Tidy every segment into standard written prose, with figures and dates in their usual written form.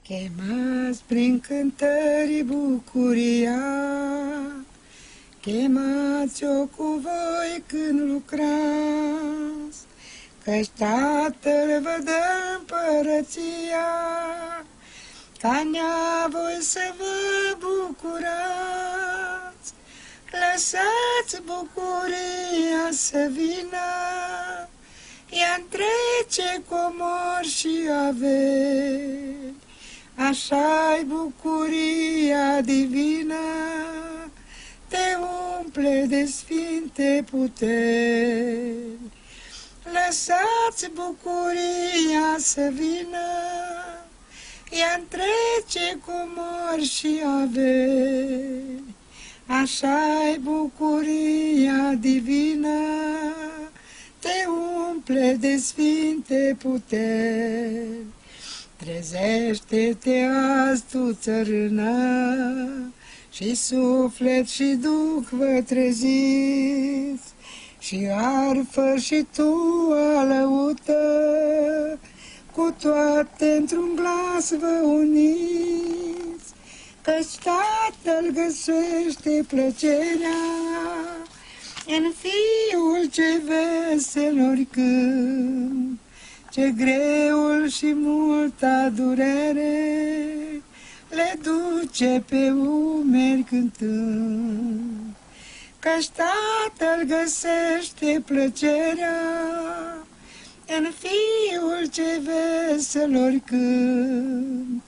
Chemați prin cântări bucuria, chemați-o cu voi când lucrați, căci Tatăl vă dă împărăția, ca nea voi să vă bucurați. Lăsați bucuria să vină, ea întrece comori și averi. Așa-i bucuria divină, te umple de sfinte puteri. Lăsați bucuria să vină, ea întrece comori și averi. Așa-i bucuria divină, te umple de sfinte puteri. Trezește-te azi tu, țărână, și suflet și duh vă treziți, și arfă și tu alăută, cu toate într-un glas vă uniți, căci Tatăl găsește plăcerea în Fiul ce veselor cânt. Ce greul și multa durere le duce pe umeri cântând, căci Tatăl găsește plăcerea în Fiul ce veselor cânt.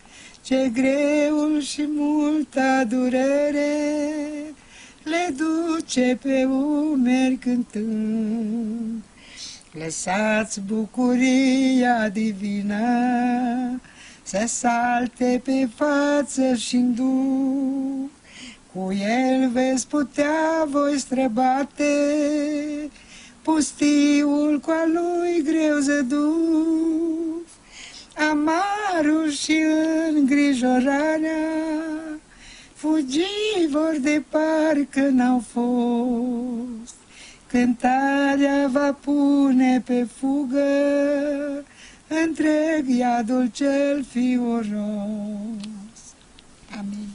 Ce greul și multa durere le duce pe umeri cântând. Lăsați bucuria divină să salte pe față și-n duh, cu el veți putea voi străbate pustiul cu-a lui greu zăduf. Amarul și îngrijorarea fugi vor de parcă n-au fost. Cântarea va pune pe fugă întreg iadul cel fioros. Amin.